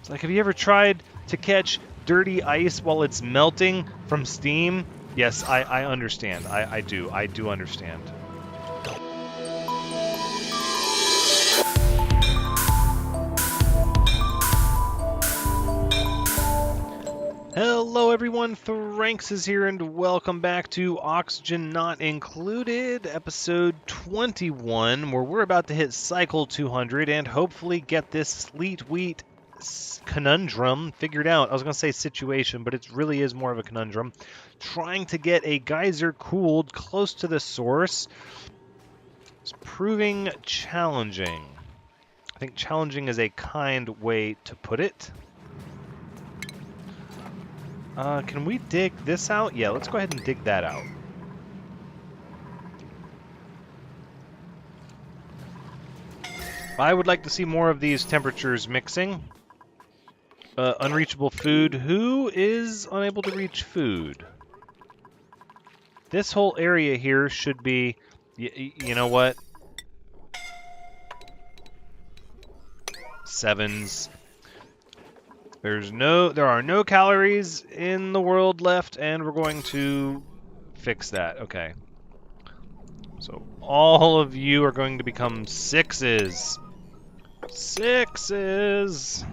It's like, have you ever tried to catch dirty ice while it's melting from steam? Yes, I understand. I do. I do understand. Hello everyone, Thranxes here, and welcome back to Oxygen Not Included, episode 21, where we're about to hit cycle 200 and hopefully get this sleet wheat conundrum figured out. I was going to say situation, but it really is more of a conundrum. Trying to get a geyser cooled close to the source is proving challenging. I think challenging is a kind way to put it. Can we dig this out? Yeah, let's go ahead and dig that out. I would like to see more of these temperatures mixing. Unreachable food. Who is unable to reach food? This whole area here should be... you know what? 7s. There are no calories in the world left, and we're going to fix that. Okay. So all of you are going to become 6s. 6s.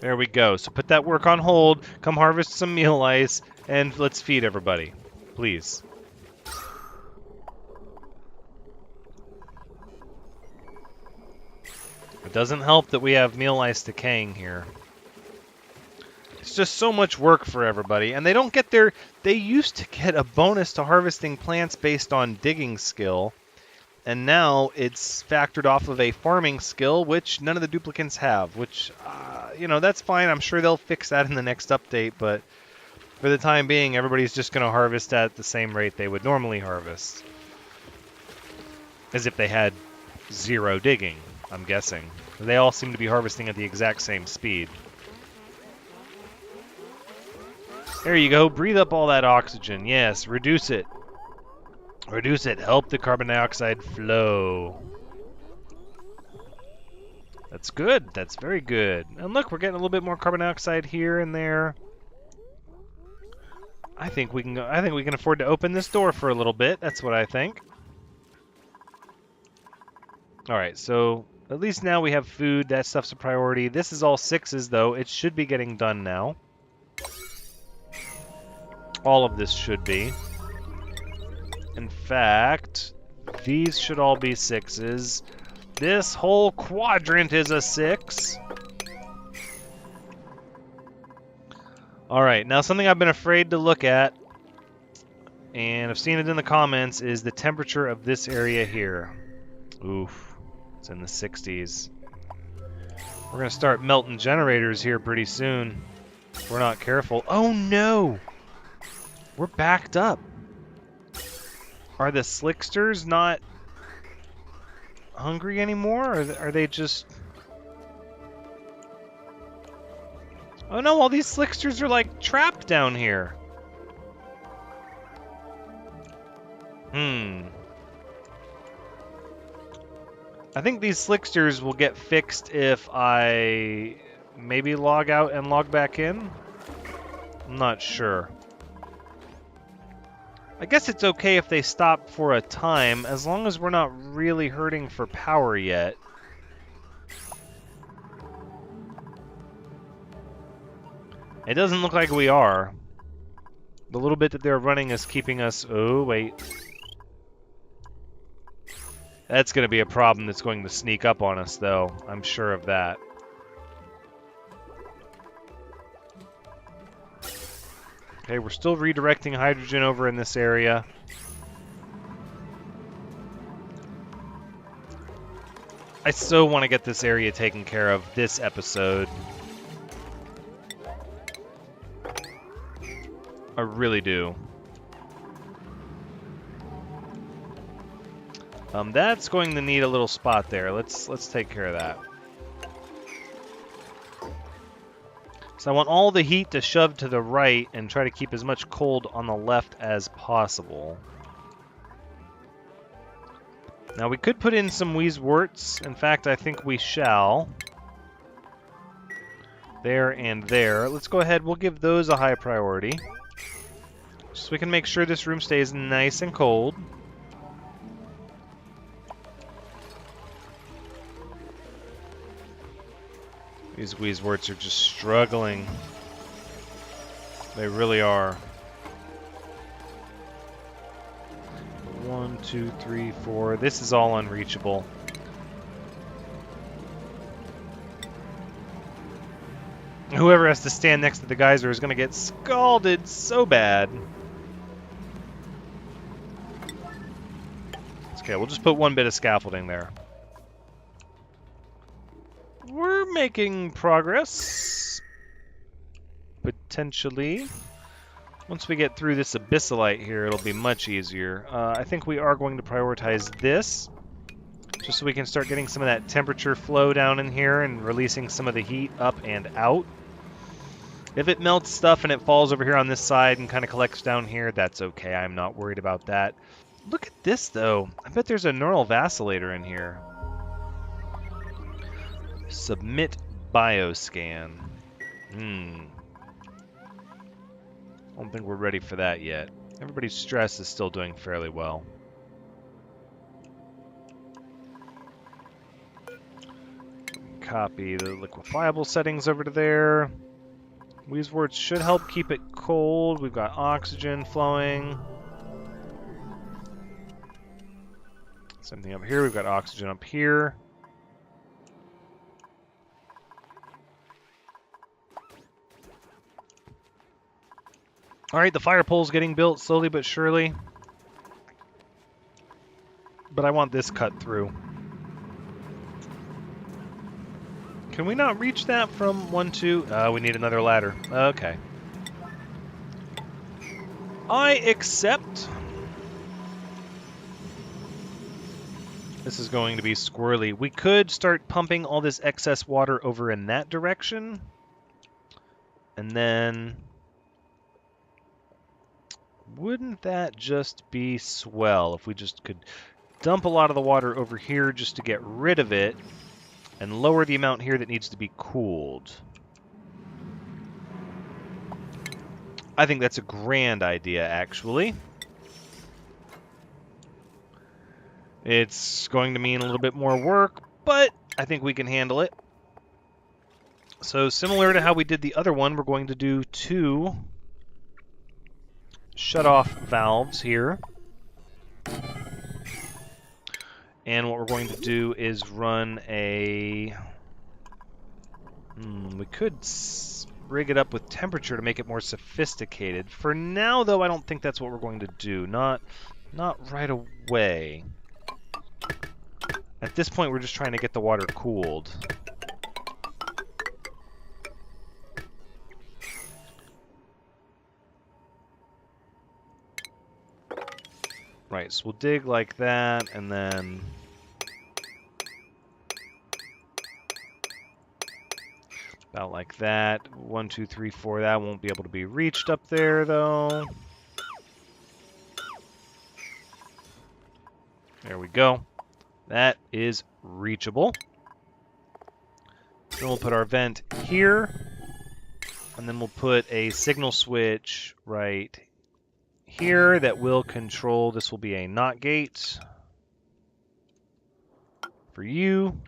There we go. So put that work on hold. Come harvest some meal ice, and let's feed everybody, please. It doesn't help that we have meal ice decaying here. It's just so much work for everybody, and they don't get their... They used to get a bonus to harvesting plants based on digging skill, and now it's factored off of a farming skill, which none of the duplicants have, which, you know, that's fine. I'm sure they'll fix that in the next update, but for the time being, everybody's just going to harvest at the same rate they would normally harvest. As if they had 0 digging, I'm guessing. They all seem to be harvesting at the exact same speed. There you go. Breathe up all that oxygen. Yes, reduce it. Reduce it. Help the carbon dioxide flow. That's good. That's very good. And look, we're getting a little bit more carbon dioxide here and there. I think we can afford to open this door for a little bit. That's what I think. All right, so at least now we have food. That stuff's a priority. This is all 6s, though. It should be getting done now. All of this should be. In fact, these should all be 6s. This whole quadrant is a 6. All right, now something I've been afraid to look at, and I've seen it in the comments, is the temperature of this area here. Oof, it's in the 60s. We're going to start melting generators here pretty soon if we're not careful. Oh no! We're backed up. Are the Slicksters not hungry anymore? Or are they just... Oh no, all these Slicksters are like trapped down here. I think these Slicksters will get fixed if I maybe log out and log back in. I'm not sure. I guess it's okay if they stop for a time, as long as we're not really hurting for power yet. It doesn't look like we are. The little bit that they're running is keeping us... Oh, wait. That's going to be a problem that's going to sneak up on us, though. I'm sure of that. Okay, we're still redirecting hydrogen over in this area. I so want to get this area taken care of this episode. I really do. That's going to need a little spot there. Let's take care of that. So I want all the heat to shove to the right and try to keep as much cold on the left as possible. Now we could put in some wheezeworts. In fact, I think we shall. there and there. Let's go ahead. We'll give those a high priority, so we can make sure this room stays nice and cold. These wheezeworts are just struggling. They really are. 1, 2, 3, 4. This is all unreachable. Whoever has to stand next to the geyser is going to get scalded so bad. Okay, we'll just put one bit of scaffolding there. We're making progress. Potentially. Once we get through this abyssalite here, it'll be much easier. I think we are going to prioritize this, just so we can start getting some of that temperature flow down in here and releasing some of the heat up and out. If it melts stuff and it falls over here on this side and kind of collects down here, that's okay. I'm not worried about that. Look at this, though. I bet there's a neural vacillator in here. Submit bioscan. I don't think we're ready for that yet. Everybody's stress is still doing fairly well. Copy the liquefiable settings over to there. Wheezeworts should help keep it cold. We've got oxygen flowing. Same thing up here. We've got oxygen up here. Alright, the fire pole's getting built slowly but surely. But I want this cut through. Can we not reach that from 1, 2? We need another ladder. Okay. I accept. This is going to be squirrely. We could start pumping all this excess water over in that direction. And then... wouldn't that just be swell if we just could dump a lot of the water over here just to get rid of it and lower the amount here that needs to be cooled? I think that's a grand idea, actually. It's going to mean a little bit more work, but I think we can handle it. So similar to how we did the other one, we're going to do 2 shut-off valves here. And what we're going to do is run a... we could rig it up with temperature to make it more sophisticated. For now, though, I don't think that's what we're going to do. Not right away. At this point, we're just trying to get the water cooled. Right, so we'll dig like that, and then... about like that. 1, 2, 3, 4. That won't be able to be reached up there, though. There we go. That is reachable. Then we'll put our vent here. And then we'll put a signal switch right here that will control. This will be a NOT gate for you.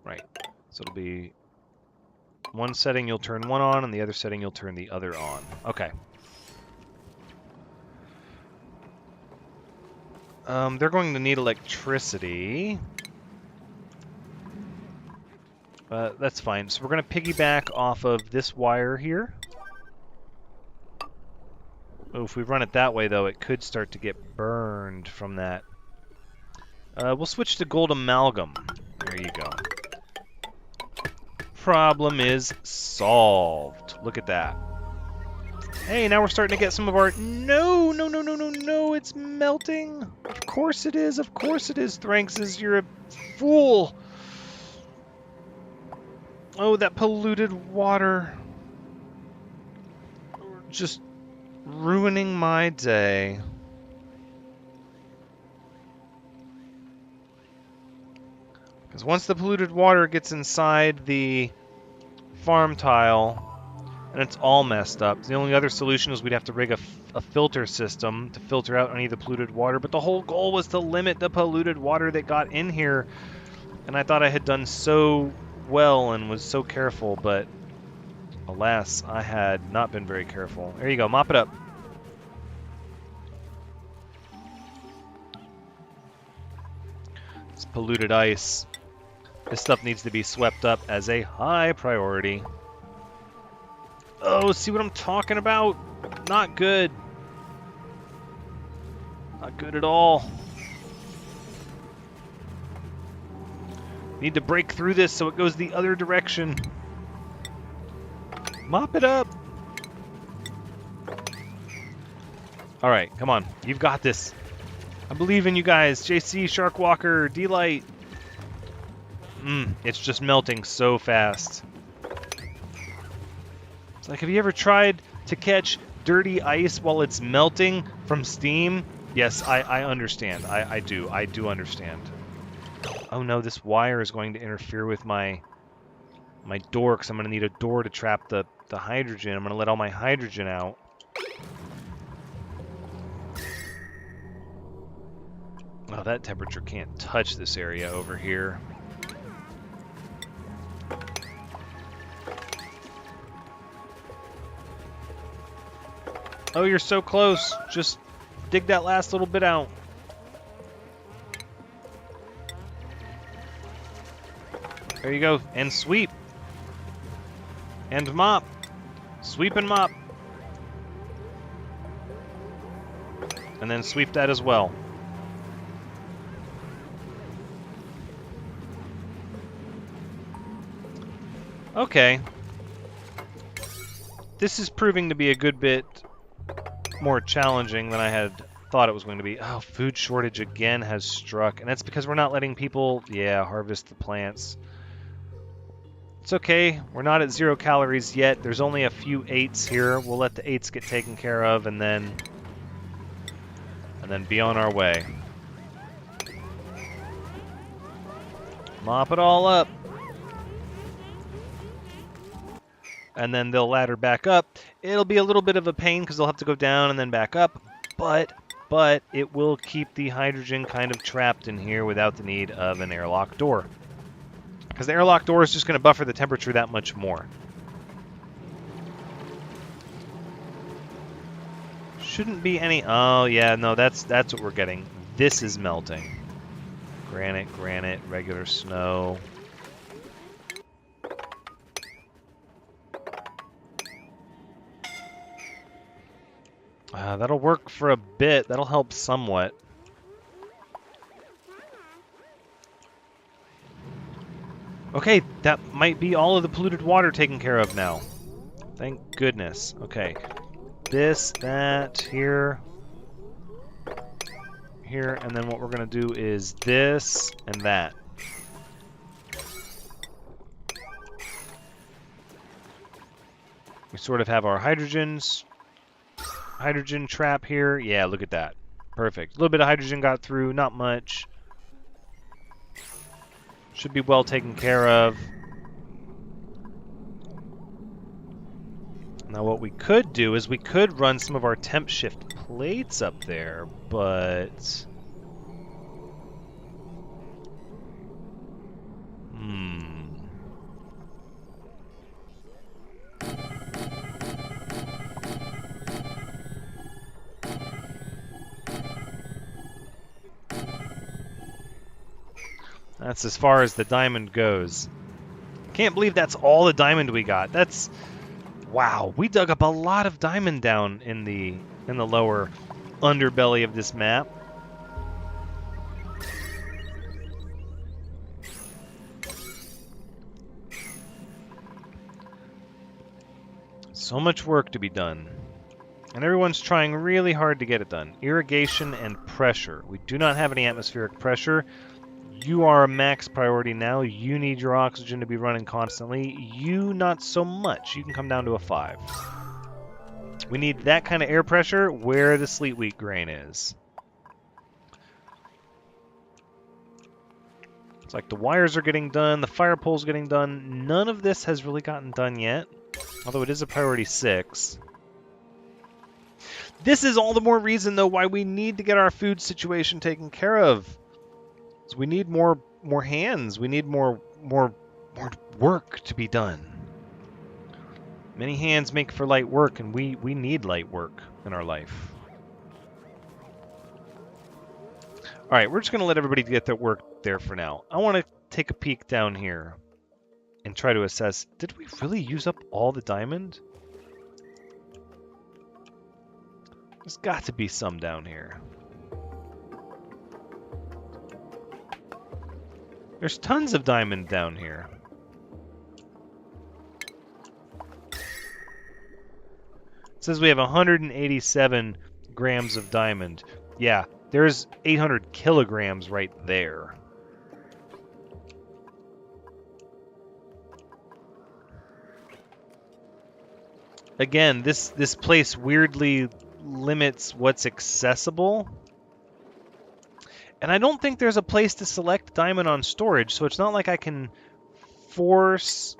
Right. So it'll be one setting you'll turn one on, and the other setting you'll turn the other on. Okay. They're going to need electricity. That's fine. So we're going to piggyback off of this wire here. Oh, if we run it that way, though, it could start to get burned from that. We'll switch to gold amalgam. There you go. Problem is solved. Look at that. Hey, now we're starting to get some of our... No, no, no, no, no, no, it's melting. Of course it is, Thranxes, you're a fool. Oh, that polluted water. Just ruining my day. Because once the polluted water gets inside the farm tile, and it's all messed up. The only other solution is we'd have to rig a filter system to filter out any of the polluted water, but the whole goal was to limit the polluted water that got in here, and I thought I had done so well and was so careful, but alas, I had not been very careful. There you go, mop it up. It's polluted ice. This stuff needs to be swept up as a high priority. Oh, see what I'm talking about? Not good. Not good at all. Need to break through this so it goes the other direction. Mop it up. All right, come on. You've got this. I believe in you guys. JC, Sharkwalker, D-Light. It's just melting so fast. It's like, have you ever tried to catch dirty ice while it's melting from steam? Yes, I understand. I do understand. Oh no, this wire is going to interfere with my door, because I'm going to need a door to trap the hydrogen. I'm going to let all my hydrogen out. Oh, that temperature can't touch this area over here. Oh, you're so close. Just dig that last little bit out. There you go. And sweep. And mop. Sweep and mop. And then sweep that as well. Okay. This is proving to be a good bit more challenging than I had thought it was going to be. Oh, food shortage again has struck, and that's because we're not letting people, harvest the plants. It's okay, we're not at 0 calories yet. There's only a few 8s here. We'll let the 8s get taken care of, and then be on our way. Mop it all up. And then they'll ladder back up. It'll be a little bit of a pain because they'll have to go down and then back up, but it will keep the hydrogen kind of trapped in here without the need of an airlock door. Because the airlock door is just going to buffer the temperature that much more. Shouldn't be any... Oh, yeah, no, that's what we're getting. This is melting. Granite, regular snow. That'll work for a bit. That'll help somewhat. Okay, that might be all of the polluted water taken care of now. Thank goodness. Okay. This, that, here, and then what we're going to do is this and that. We sort of have our hydrogen trap here. Yeah, look at that. Perfect. A little bit of hydrogen got through, not much. Should be well taken care of. Now what we could do is we could run some of our temp shift plates up there, but... That's as far as the diamond goes. Can't believe that's all the diamond we got. That's... Wow, we dug up a lot of diamond down in the lower underbelly of this map. So much work to be done. And everyone's trying really hard to get it done. Irrigation and pressure. We do not have any atmospheric pressure. You are a max priority now. You need your oxygen to be running constantly. You, not so much. You can come down to a 5. We need that kind of air pressure where the sleet wheat grain is. It's like the wires are getting done, the fire pole's getting done. None of this has really gotten done yet, although it is a priority 6. This is all the more reason, though, why we need to get our food situation taken care of. So we need more hands. We need more work to be done. Many hands make for light work, and we need light work in our life. All right, we're just going to let everybody get their work there for now. I want to take a peek down here and try to assess, did we really use up all the diamond? There's got to be some down here. There's tons of diamond down here. It says we have 187 grams of diamond. Yeah, there's 800 kilograms right there. Again, this place weirdly limits what's accessible. And I don't think there's a place to select diamond on storage, so it's not like I can force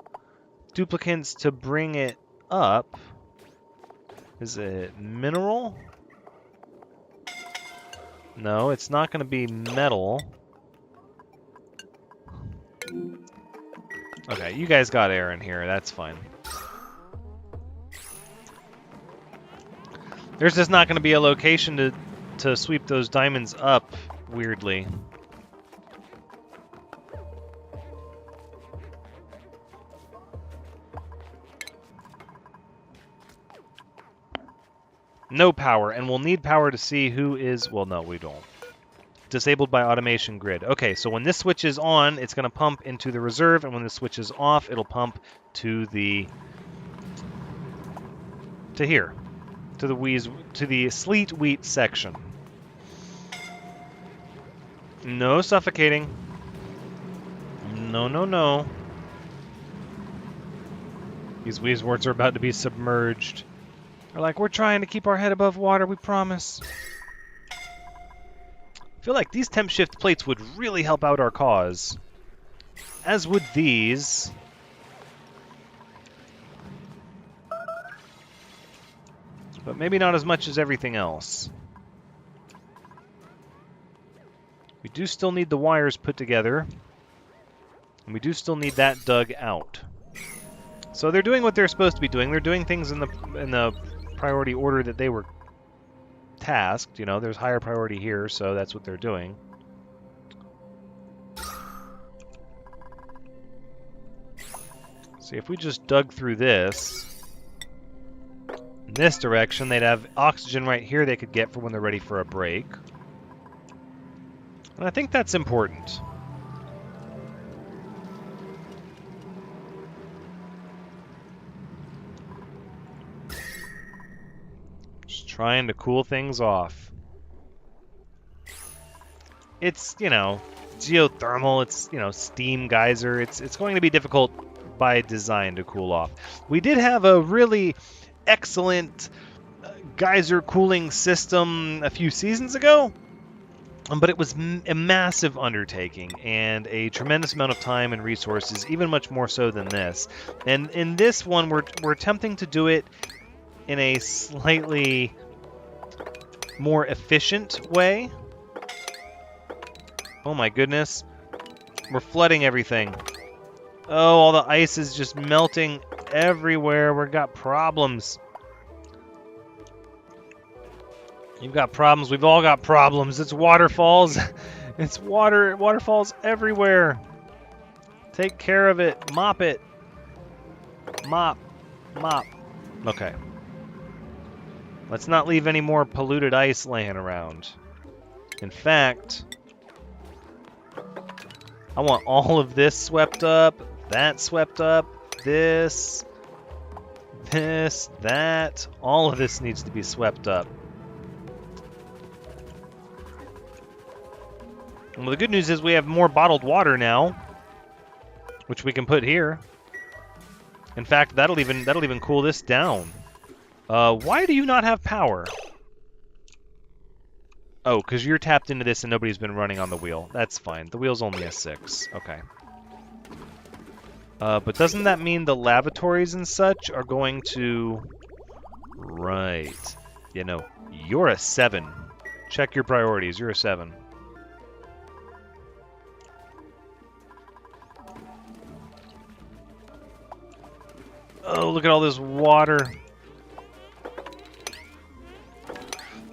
duplicants to bring it up. Is it mineral? No, it's not going to be metal. Okay, you guys got air in here, that's fine. There's just not going to be a location to sweep those diamonds up, weirdly. No power, and we'll need power to see who is... Well, no, we don't. Disabled by automation grid. Okay, so when this switch is on, it's going to pump into the reserve, and when this switch is off, it'll pump to the... to here. To the sleet wheat section. No suffocating. No, no, no. These wheezeworts are about to be submerged. They're like, we're trying to keep our head above water, we promise. I feel like these temp shift plates would really help out our cause. As would these. But maybe not as much as everything else. We do still need the wires put together. And we do still need that dug out. So they're doing what they're supposed to be doing. They're doing things in the priority order that they were tasked. You know, there's higher priority here, so that's what they're doing. See, if we just dug through this, in this direction, they'd have oxygen right here they could get for when they're ready for a break. And I think that's important. Just trying to cool things off. It's, you know, geothermal, it's, you know, steam geyser. It's going to be difficult by design to cool off. We did have a really excellent geyser cooling system a few seasons ago, but it was a massive undertaking and a tremendous amount of time and resources, even much more so than this. And in this one, we're attempting to do it in a slightly more efficient way. Oh my goodness. We're flooding everything. Oh, all the ice is just melting everywhere. We've got problems. You've got problems. We've all got problems. It's waterfalls. It's waterfalls everywhere. Take care of it. Mop it. Mop. Mop. Okay. Let's not leave any more polluted ice laying around. In fact, I want all of this swept up, that swept up, this, that. All of this needs to be swept up. Well, the good news is we have more bottled water now, which we can put here. In fact, that'll even cool this down. Why do you not have power? Oh, because you're tapped into this and nobody's been running on the wheel. That's fine. The wheel's only a 6. Okay. But doesn't that mean the lavatories and such are going to... Right. You know, you're a 7. Check your priorities. You're a 7. Oh, look at all this water.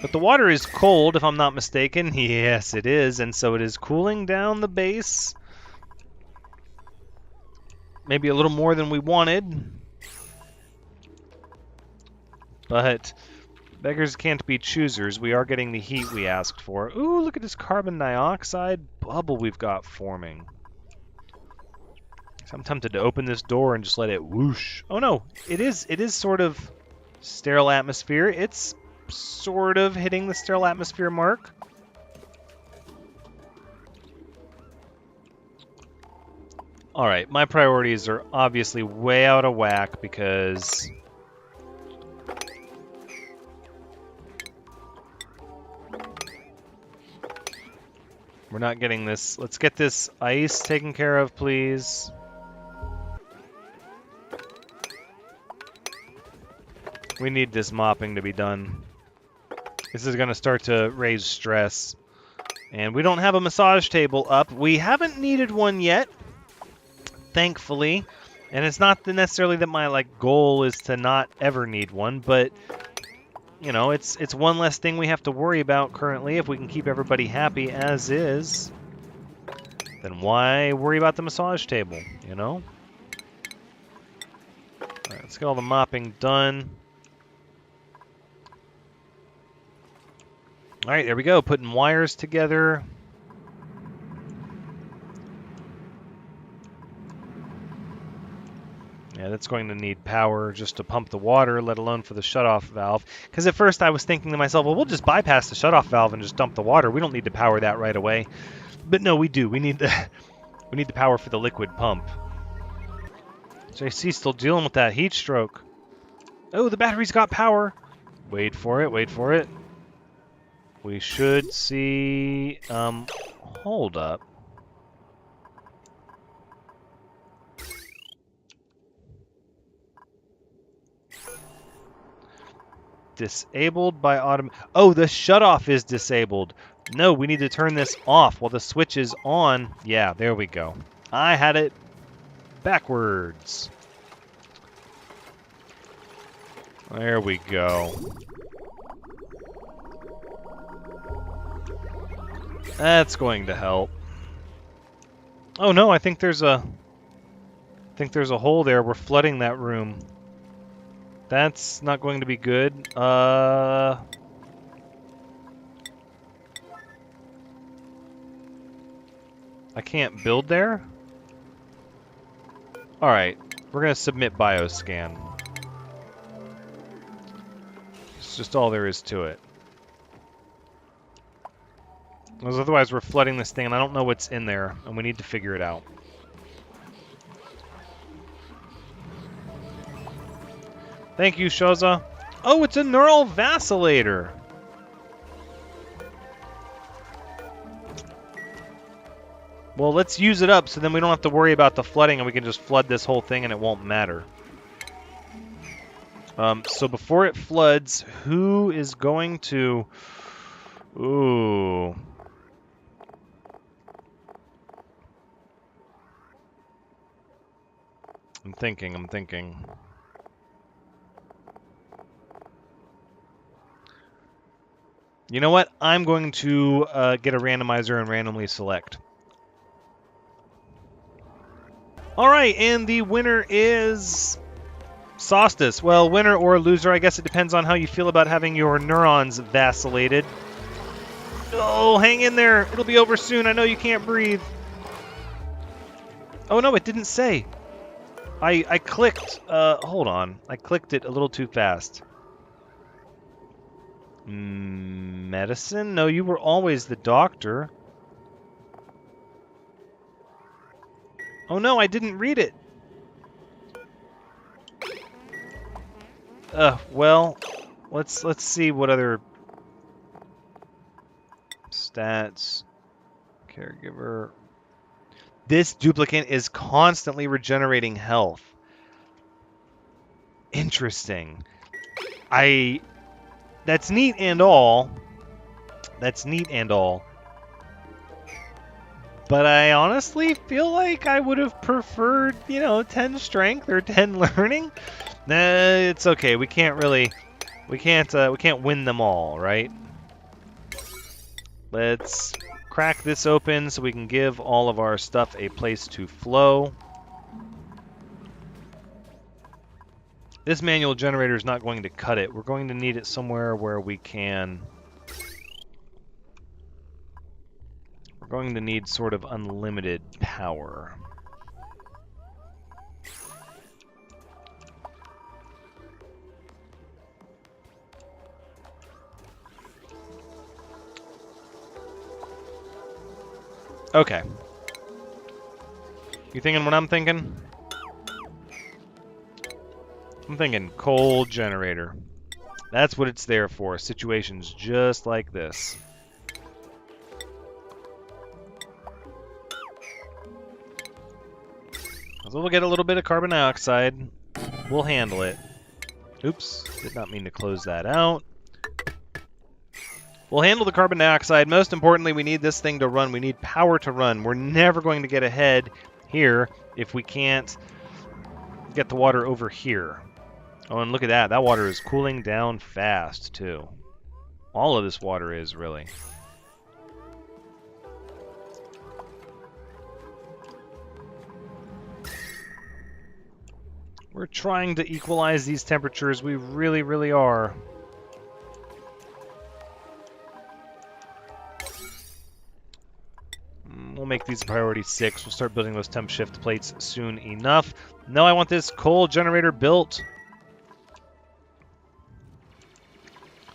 But the water is cold, if I'm not mistaken. Yes, it is. And so it is cooling down the base. Maybe a little more than we wanted. But beggars can't be choosers. We are getting the heat we asked for. Ooh, look at this carbon dioxide bubble we've got forming. So I'm tempted to open this door and just let it whoosh. Oh no, it is sort of sterile atmosphere. It's sort of hitting the sterile atmosphere mark. Alright, my priorities are obviously way out of whack because... we're not getting this. Let's get this ice taken care of, please. We need this mopping to be done. This is going to start to raise stress. And we don't have a massage table up. We haven't needed one yet, thankfully. And it's not necessarily that my goal is to not ever need one, but you know, it's one less thing we have to worry about currently. If we can keep everybody happy as is, then why worry about the massage table, you know? All right, let's get all the mopping done. All right, there we go, putting wires together. Yeah, that's going to need power just to pump the water, let alone for the shutoff valve. Because at first I was thinking to myself, well, we'll just bypass the shutoff valve and just dump the water. We don't need to power that right away. But no, we do. We need the power for the liquid pump. JC's still dealing with that heat stroke. Oh, the battery's got power. Wait for it, wait for it. We should see... hold up. Disabled by autom... Oh, the shutoff is disabled. No, we need to turn this off while the switch is on. Yeah, there we go. I had it backwards. There we go. That's going to help. Oh no, I think there's a hole there. We're flooding that room. That's not going to be good. I can't build there? Alright, we're going to submit bioscan. It's just all there is to it. Because otherwise we're flooding this thing and I don't know what's in there, and we need to figure it out. Thank you, Shoza. Oh, it's a neural vacillator. Well, let's use it up so then we don't have to worry about the flooding and we can just flood this whole thing and it won't matter. So before it floods, who is going to... Ooh... I'm thinking. You know what? I'm going to get a randomizer and randomly select. Alright, and the winner is... Sostus. Well, winner or loser, I guess it depends on how you feel about having your neurons vacillated. Oh, hang in there. It'll be over soon. I know you can't breathe. Oh, no, it didn't say. I clicked, hold on. I clicked it a little too fast. Medicine? No, you were always the doctor. Oh no, I didn't read it. Well, let's see what other... Stats. Caregiver. This duplicant is constantly regenerating health. Interesting. That's neat and all. That's neat and all. But I honestly feel like I would have preferred, 10 strength or 10 learning. Nah, it's okay. We can't win them all, right? Let's crack this open so we can give all of our stuff a place to flow. This manual generator is not going to cut it. We're going to need it somewhere where we can... We're going to need sort of unlimited power. Okay. You thinking what I'm thinking? I'm thinking coal generator. That's what it's there for. Situations just like this. So we'll get a little bit of carbon dioxide. We'll handle it. Oops, did not mean to close that out. We'll handle the carbon dioxide. Most importantly, we need this thing to run. We need power to run. We're never going to get ahead here if we can't get the water over here. Oh, and look at that. That water is cooling down fast, too. All of this water is, really. We're trying to equalize these temperatures. We really, really are. We'll make these priority 6. We'll start building those temp shift plates soon enough. No, I want this coal generator built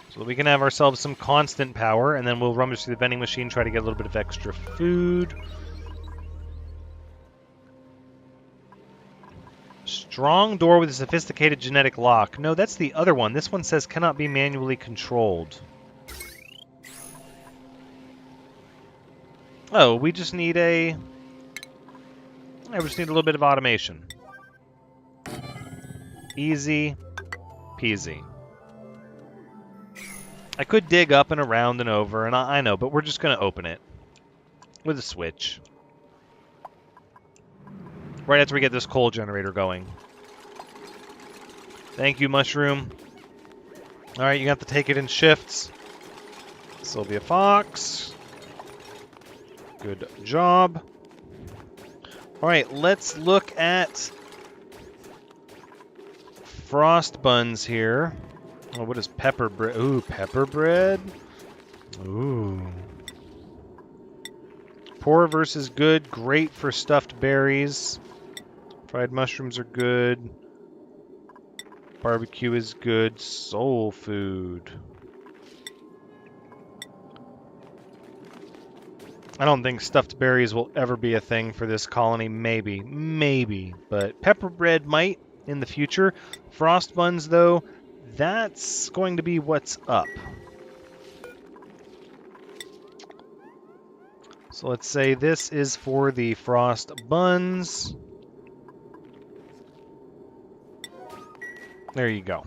so that we can have ourselves some constant power, and then we'll rummage through the vending machine, try to get a little bit of extra food. Strong door with a sophisticated genetic lock. No, that's the other one. This one says cannot be manually controlled. Oh, we just need a... I just need a little bit of automation. Easy peasy. I could dig up and around and over, and I know, but we're just going to open it with a switch. Right after we get this coal generator going. Thank you, Mushroom. Alright, you have to take it in shifts. Sylvia Fox. Good job. Alright, let's look at frost buns here. Oh, what is pepper bread? Ooh, pepper bread? Ooh. Poor versus good. Great for stuffed berries. Fried mushrooms are good. Barbecue is good. Soul food. I don't think stuffed berries will ever be a thing for this colony. Maybe. Maybe. But pepper bread might in the future. Frost buns, though, that's going to be what's up. So let's say this is for the frost buns. There you go.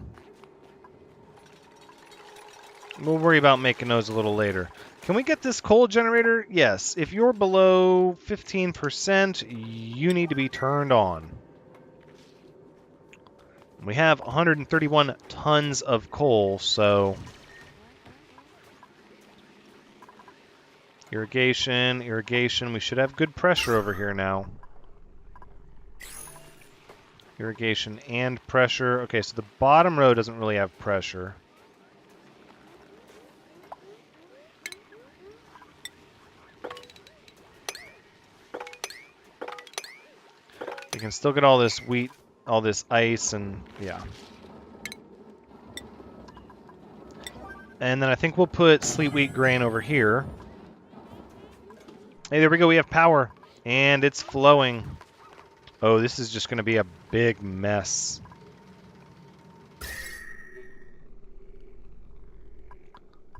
We'll worry about making those a little later. Can we get this coal generator? Yes. If you're below 15%, you need to be turned on. We have 131 tons of coal, so... Irrigation, irrigation. We should have good pressure over here now. Irrigation and pressure. Okay, so the bottom row doesn't really have pressure. We can still get all this wheat, all this ice, and yeah. And then I think we'll put sleet wheat grain over here. Hey, there we go. We have power. And it's flowing. Oh, this is just going to be a big mess.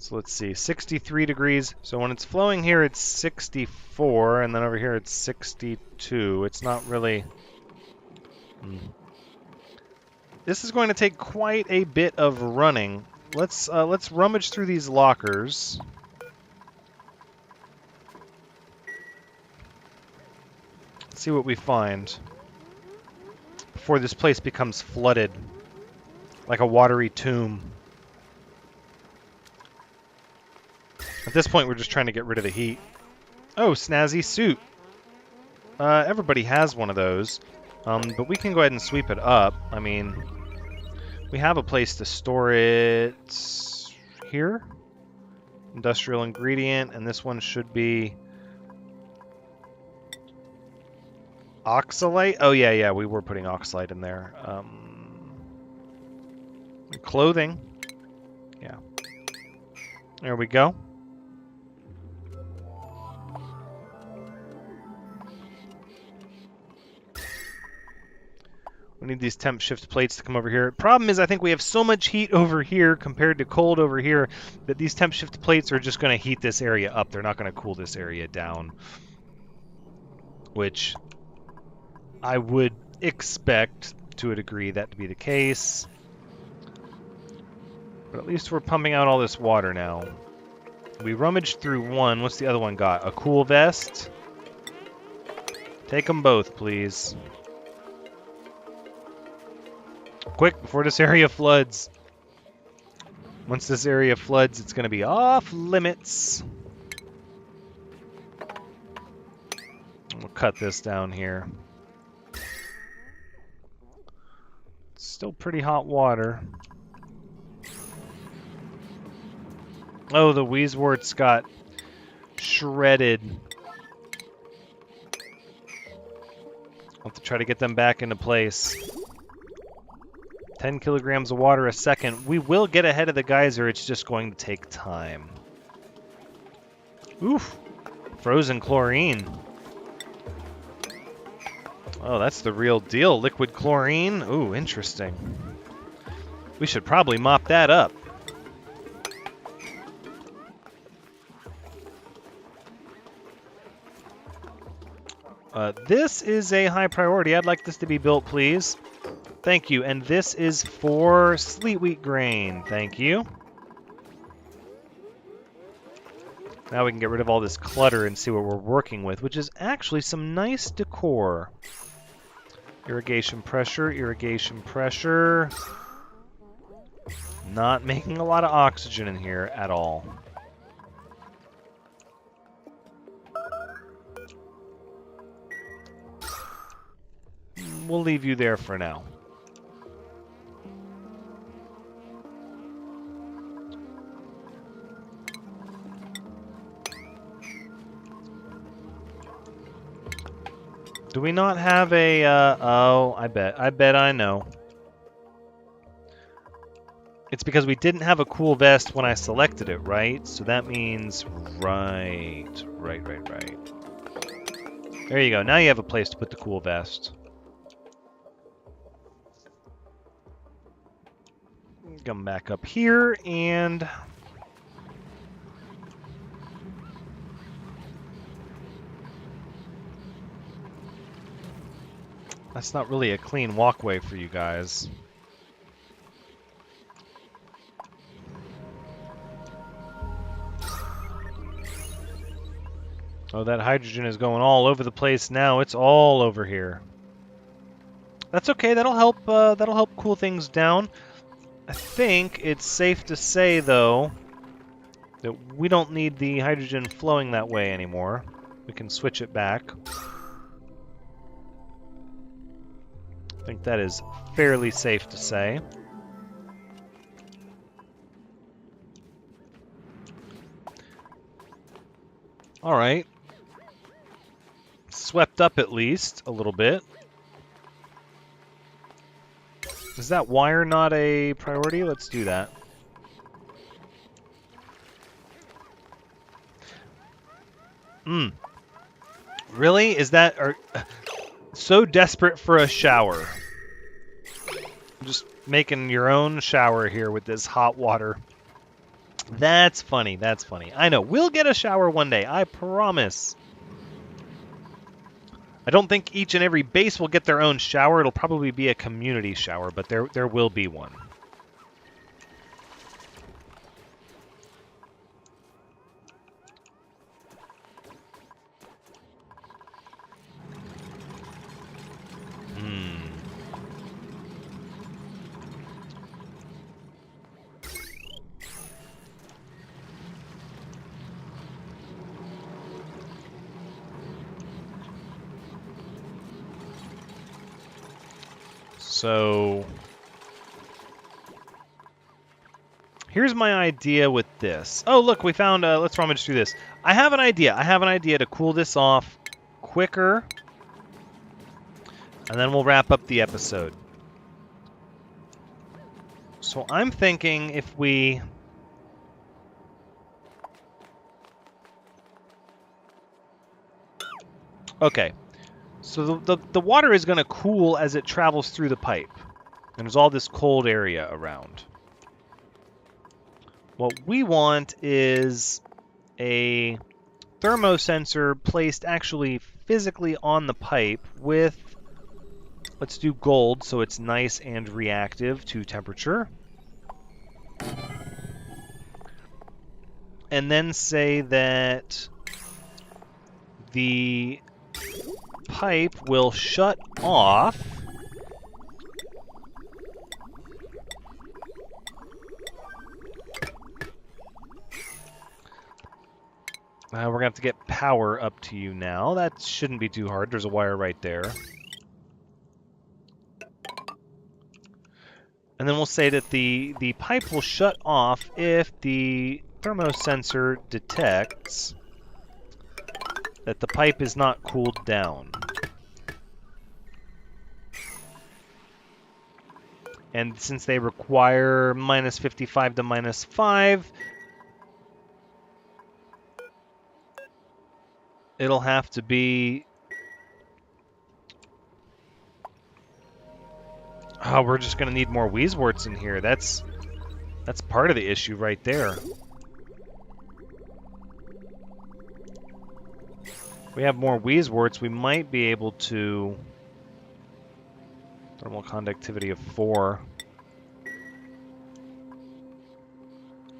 So let's see, 63 degrees. So when it's flowing here, it's 64, and then over here it's 62. It's not really... This is going to take quite a bit of running. Let's rummage through these lockers. See what we find before this place becomes flooded like a watery tomb. At this point, we're just trying to get rid of the heat. Oh, snazzy suit. Everybody has one of those, but we can go ahead and sweep it up. I mean, we have a place to store it here. Industrial ingredient, and this one should be oxalate. Oh yeah, we were putting oxalate in there. Clothing. Yeah. There we go. We need these temp shift plates to come over here. Problem is, I think we have so much heat over here compared to cold over here that these temp shift plates are just going to heat this area up. They're not going to cool this area down, which I would expect to a degree that to be the case. But at least we're pumping out all this water now. We rummaged through one. What's the other one got? A cool vest? Take them both, please. Quick, before this area floods. Once this area floods, it's going to be off limits. We'll cut this down here. It's still pretty hot water. Oh, the wheezeworts got shredded. I'll have to try to get them back into place. 10 kilograms of water a second. We will get ahead of the geyser, it's just going to take time. Oof. Frozen chlorine. Oh, that's the real deal. Liquid chlorine. Ooh, interesting. We should probably mop that up. This is a high priority. I'd like this to be built, please. Thank you. And this is for sleet wheat grain. Thank you. Now we can get rid of all this clutter and see what we're working with, which is actually some nice decor. Irrigation pressure, irrigation pressure. Not making a lot of oxygen in here at all. We'll leave you there for now. Do we not have a, oh, I bet I know. It's because we didn't have a cool vest when I selected it, right? So that means, right. There you go, now you have a place to put the cool vest. Come back up here, and that's not really a clean walkway for you guys. Oh, that hydrogen is going all over the place now. It's all over here. That's okay. That'll help cool things down. I think it's safe to say, though, that we don't need the hydrogen flowing that way anymore. We can switch it back. I think that is fairly safe to say. All right. Swept up at least a little bit. Is that wire not a priority? Let's do that. Really? Is that so desperate for a shower? Just making your own shower here with this hot water. That's funny. That's funny. I know. We'll get a shower one day. I promise. I don't think each and every base will get their own shower. It'll probably be a community shower, but there will be one. So here's my idea with this. Oh, look, we found, let's rummage through this. I have an idea. I have an idea to cool this off quicker, and then we'll wrap up the episode. So I'm thinking if we... Okay. So the water is going to cool as it travels through the pipe. And there's all this cold area around. What we want is a thermo sensor placed actually physically on the pipe with, let's do gold so it's nice and reactive to temperature. And then say that the pipe will shut off we're going to have to get power up to you now. That shouldn't be too hard. There's a wire right there. And then we'll say that the pipe will shut off if the thermo sensor detects that the pipe is not cooled down. And since they require minus 55 to minus 5, it'll have to be... Oh, we're just going to need more wheezeworts in here. That's part of the issue right there. If we have more wheezeworts, we might be able to... Thermal conductivity of 4.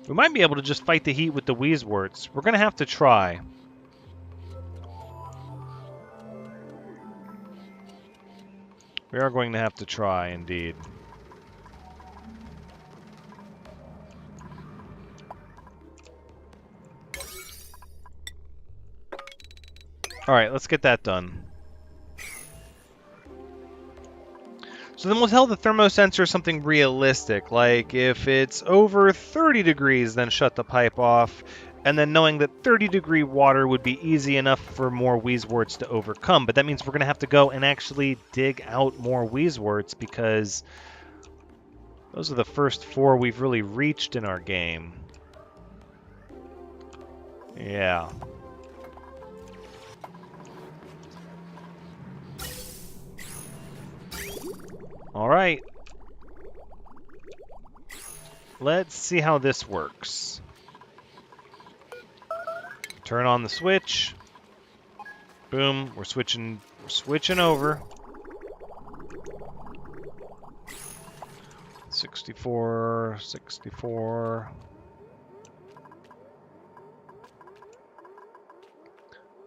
We might be able to just fight the heat with the wheezeworts. We're going to have to try. We are going to have to try, indeed. Alright, let's get that done. So then we'll tell the thermosensor something realistic, like if it's over 30 degrees, then shut the pipe off, and then knowing that 30-degree water would be easy enough for more wheezeworts to overcome. But that means we're going to have to go and actually dig out more wheezeworts, because those are the first 4 we've really reached in our game. Yeah. All right. Let's see how this works. Turn on the switch. Boom, we're switching over. 64, 64.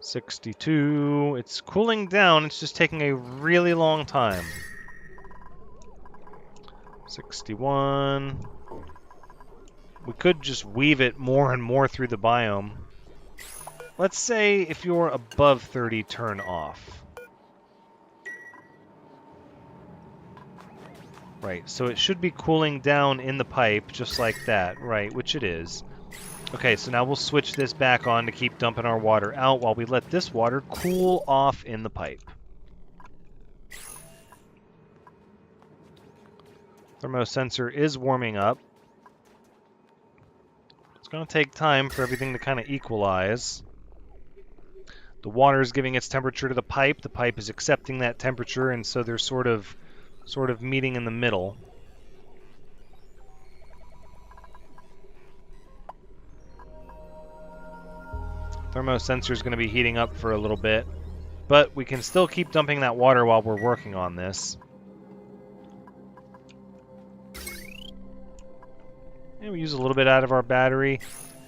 62. It's cooling down, it's just taking a really long time. 61. We could just weave it more and more through the biome. Let's say if you're above 30, turn off. Right, so it should be cooling down in the pipe just like that, right, which it is. Okay, so now we'll switch this back on to keep dumping our water out while we let this water cool off in the pipe. Thermosensor is warming up. It's going to take time for everything to kind of equalize. The water is giving its temperature to the pipe is accepting that temperature, and so they're sort of meeting in the middle. Thermo Sensor is going to be heating up for a little bit, but we can still keep dumping that water while we're working on this. And we use a little bit out of our battery.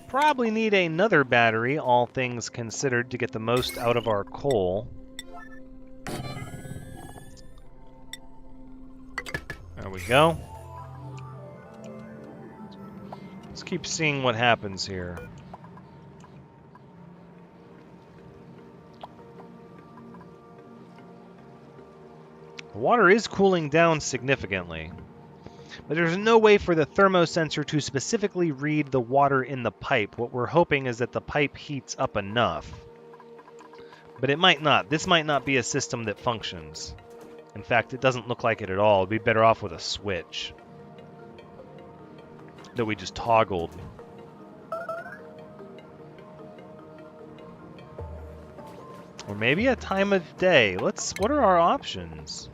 Probably need another battery, all things considered, to get the most out of our coal. There we go. Let's keep seeing what happens here. The water is cooling down significantly, but there's no way for the thermo sensor to specifically read the water in the pipe. What we're hoping is that the pipe heats up enough, but it might not. This might not be a system that functions. In fact, it doesn't look like it at all. It'd be better off with a switch that we just toggled. Or maybe a time of day. What are our options?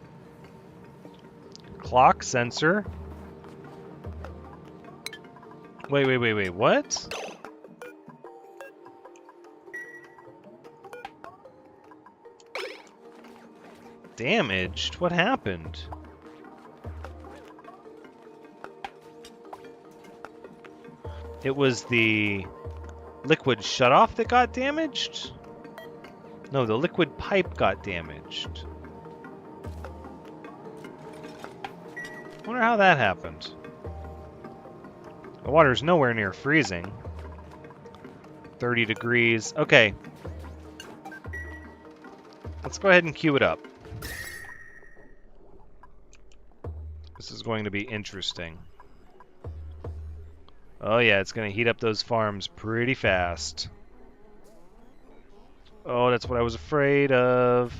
Clock sensor. Wait, what? Damaged? What happened? It was the liquid shutoff that got damaged? No, the liquid pipe got damaged. I wonder how that happened. The water's nowhere near freezing. 30 degrees. Okay. Let's go ahead and queue it up. This is going to be interesting. Oh yeah, it's going to heat up those farms pretty fast. Oh, that's what I was afraid of.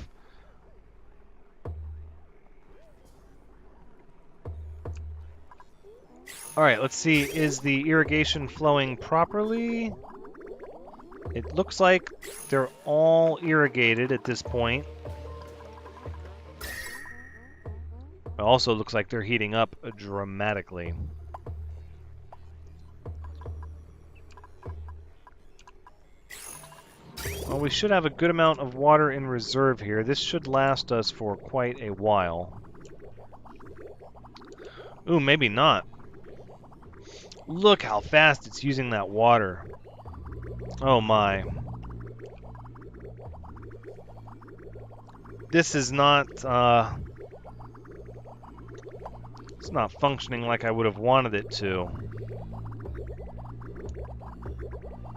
Alright, let's see. Is the irrigation flowing properly? It looks like they're all irrigated at this point. It also looks like they're heating up dramatically. Well, we should have a good amount of water in reserve here. This should last us for quite a while. Ooh, maybe not. Look how fast it's using that water. Oh my. This is not, it's not functioning like I would have wanted it to.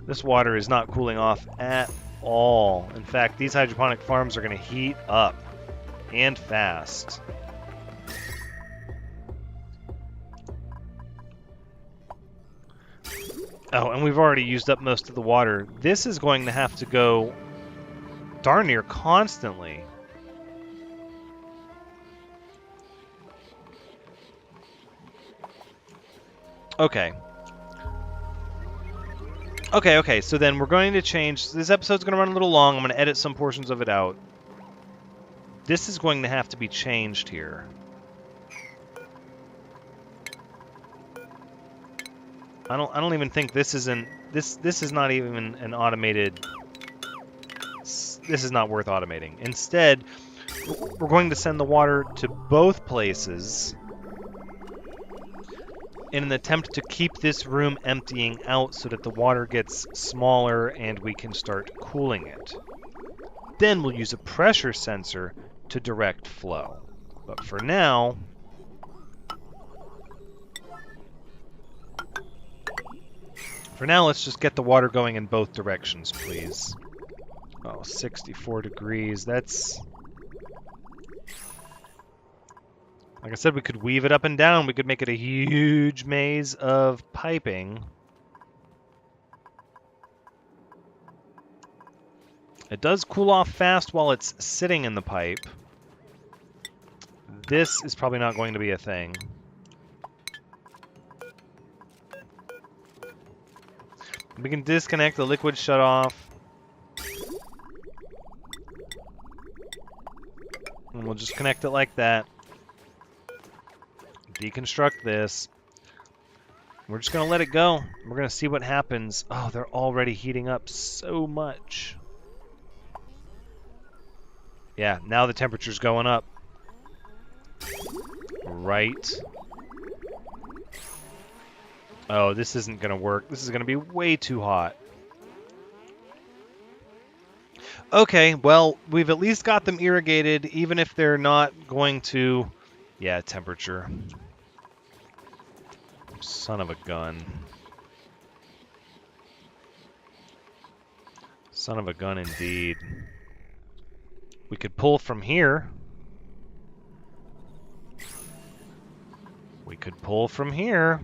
This water is not cooling off at all. In fact, these hydroponic farms are going to heat up, and fast. Oh, and we've already used up most of the water. This is going to have to go darn near constantly. Okay. Okay, so then we're going to change. This episode's going to run a little long. I'm going to edit some portions of it out. This is going to have to be changed here. I don't even think this is this is not even an automated. This is not worth automating. Instead, we're going to send the water to both places in an attempt to keep this room emptying out so that the water gets smaller and we can start cooling it. Then we'll use a pressure sensor to direct flow. But for now, let's just get the water going in both directions, please. Oh, 64 degrees. That's... Like I said, we could weave it up and down. We could make it a huge maze of piping. It does cool off fast while it's sitting in the pipe. This is probably not going to be a thing. We can disconnect the liquid shutoff. And we'll just connect it like that. Deconstruct this. We're just going to let it go. We're going to see what happens. Oh, they're already heating up so much. Yeah, now the temperature's going up. Right. Oh, this isn't going to work. This is going to be way too hot. Okay, well, we've at least got them irrigated, even if they're not going to... Yeah, temperature. Son of a gun. Son of a gun indeed. We could pull from here. We could pull from here.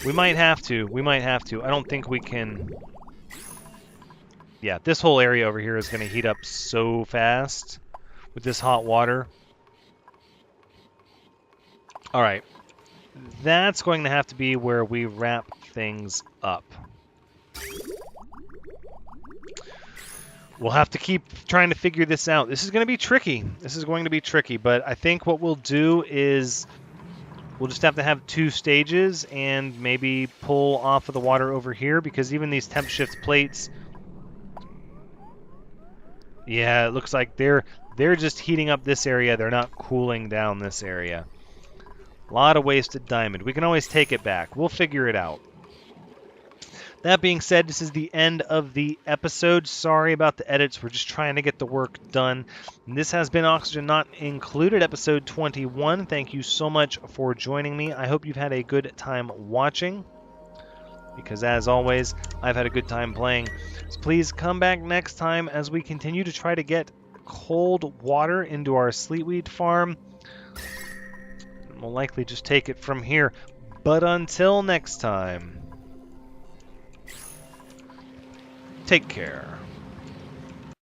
We might have to. We might have to. I don't think we can... Yeah, this whole area over here is going to heat up so fast with this hot water. All right. That's going to have to be where we wrap things up. We'll have to keep trying to figure this out. This is going to be tricky. This is going to be tricky, but I think what we'll do is we'll just have to have 2 stages and maybe pull off of the water over here, because even these temp shift plates, yeah, it looks like they're just heating up this area. They're not cooling down this area. A lot of wasted diamond. We can always take it back. We'll figure it out. That being said, this is the end of the episode. Sorry about the edits. We're just trying to get the work done. And this has been Oxygen Not Included, episode 21. Thank you so much for joining me. I hope you've had a good time watching, because as always, I've had a good time playing. So please come back next time as we continue to try to get cold water into our sleetweed farm. We'll likely just take it from here. But until next time, take care.